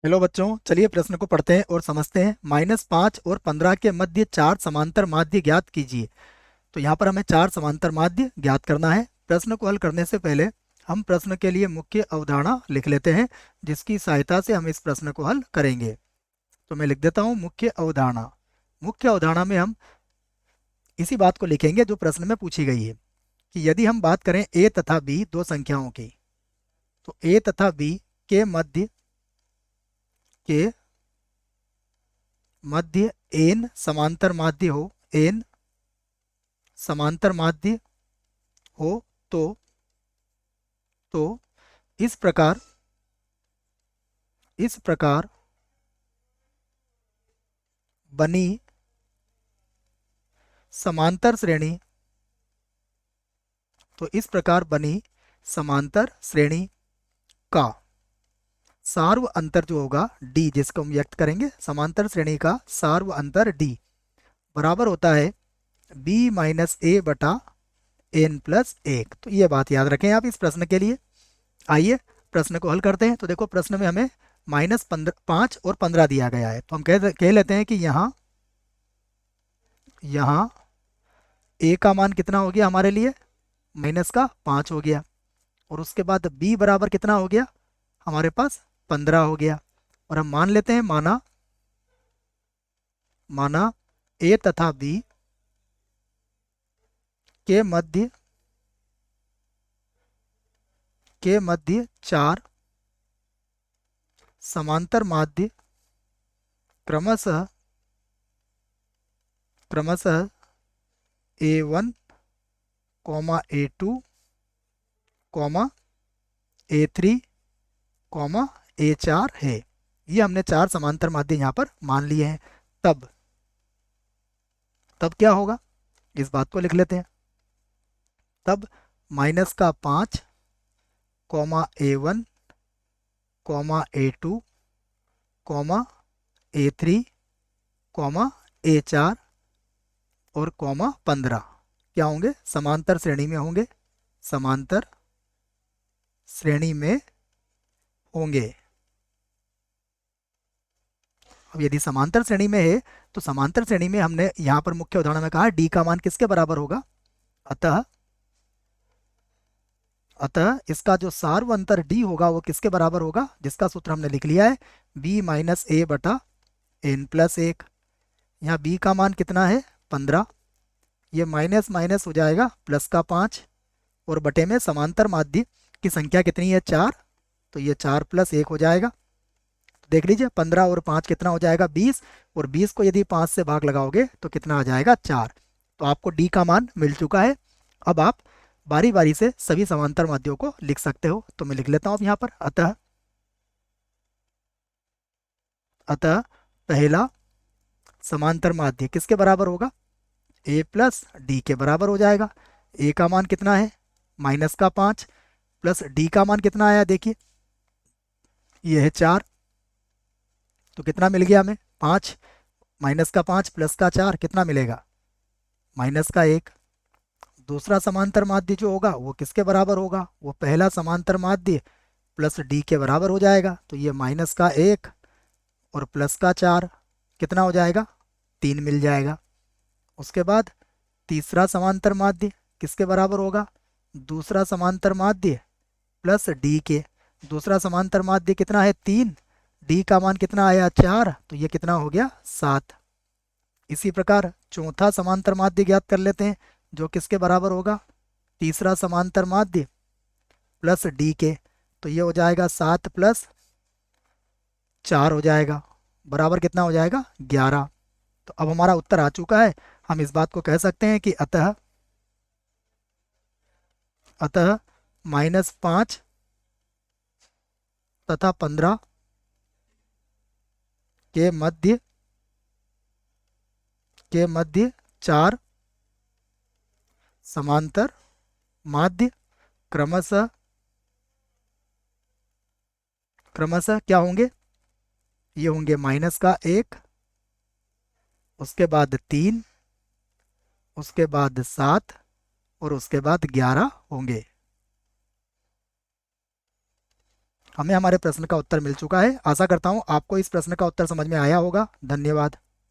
Hello बच्चों, चलिए प्रश्न को पढ़ते हैं और समझते हैं। -5 और 15 के मध्य चार समांतर माध्य ज्ञात कीजिए। तो यहाँ पर हमें चार समांतर माध्य ज्ञात करना है। प्रश्न को हल करने से पहले हम प्रश्न के लिए मुख्य अवधारणा लिख लेते हैं, जिसकी सहायता से हम इस प्रश्न को हल करेंगे। तो मैं लिख देता हूँ मुख्य अवधारणा। मुख्य अवधारणा में हम इसी बात को लिखेंगे जो प्रश्न में पूछी गई है, कि यदि हम बात करें ए तथा बी दो संख्याओं की, तो ए तथा बी के मध्य के मध्य एन समांतर माध्य हो, एन समांतर माध्य हो, तो इस प्रकार बनी समांतर श्रेणी। तो इस प्रकार बनी समांतर श्रेणी का सार्व अंतर जो होगा डी, जिसको हम व्यक्त करेंगे, समांतर श्रेणी का सार्व अंतर डी बराबर होता है बी माइनस ए बटा एन प्लस एक। तो ये बात याद रखें आप इस प्रश्न के लिए। आइए प्रश्न को हल करते हैं। तो देखो, प्रश्न में हमें -5 और 15 दिया गया है, तो हम कह लेते हैं कि यहाँ ए का मान कितना हो गया हमारे लिए, -5 हो गया। और उसके बाद बी बराबर कितना हो गया हमारे पास, 15 हो गया। और हम मान लेते हैं, माना माना ए तथा बी के मध्य चार समांतर माध्य क्रमशः A1, A2, A3, A4 है। ये हमने चार समांतर माध्य यहाँ पर मान लिए हैं। तब तब क्या होगा, इस बात को लिख लेते हैं। तब -5, A1, A2, A3, A4 और 15 क्या होंगे, समांतर श्रेणी में होंगे, समांतर श्रेणी में होंगे। अब यदि समांतर श्रेणी में है, तो समांतर श्रेणी में हमने यहाँ पर मुख्य उदाहरण में कहा डी का मान किसके बराबर होगा। अतः अतः इसका जो सार्व अंतर डी होगा वो किसके बराबर होगा, जिसका सूत्र हमने लिख लिया है, बी माइनस ए बटा एन प्लस एक। यहाँ बी का मान कितना है, 15। ये माइनस माइनस हो जाएगा, प्लस का 5, और बटे में समांतर माध्य की संख्या कितनी है, 4। तो ये 4 + 1 हो जाएगा। देख लीजिए, 15 और 5 कितना हो जाएगा, 20। और 20 को यदि 5 से भाग लगाओगे तो कितना आ जाएगा, 4। तो आपको डी का मान मिल चुका है। अब आप बारी बारी से सभी समांतर माध्यों को लिख सकते हो। तो मैं लिख लेता हूँ अब यहाँ पर, अतः पहला समांतर माध्य किसके बराबर होगा, ए प्लस डी के बराबर हो जाएगा। ए का मान कितना है, -5, प्लस डी का मान कितना आया, देखिए ये है 4। तो कितना मिल गया हमें, 5, -5 प्लस का 4 कितना मिलेगा, -1। दूसरा समांतर माध्य जो होगा वो किसके बराबर होगा, वो पहला समांतर माध्य प्लस डी के बराबर हो जाएगा। तो ये -1 और प्लस का 4 कितना हो जाएगा, 3 मिल जाएगा। उसके बाद तीसरा समांतर माध्य किसके बराबर होगा, दूसरा समांतर माध्य प्लस डी के। दूसरा समांतर माध्य कितना है, 3। डी का मान कितना आया, 4। तो ये कितना हो गया, 7। इसी प्रकार चौथा समांतर माध्य ज्ञात कर लेते हैं, जो किसके बराबर होगा, तीसरा समांतर माध्य प्लस डी के। तो ये हो जाएगा 7 + 4 हो जाएगा, बराबर कितना हो जाएगा, 11। तो अब हमारा उत्तर आ चुका है। हम इस बात को कह सकते हैं कि अतः अतः -5 तथा 15 के मध्य चार समांतर माध्य क्रमशः क्रमशः क्या होंगे, ये होंगे -1, उसके बाद 3, उसके बाद 7 और उसके बाद 11 होंगे। हमें हमारे प्रश्न का उत्तर मिल चुका है। आशा करता हूँ आपको इस प्रश्न का उत्तर समझ में आया होगा। धन्यवाद।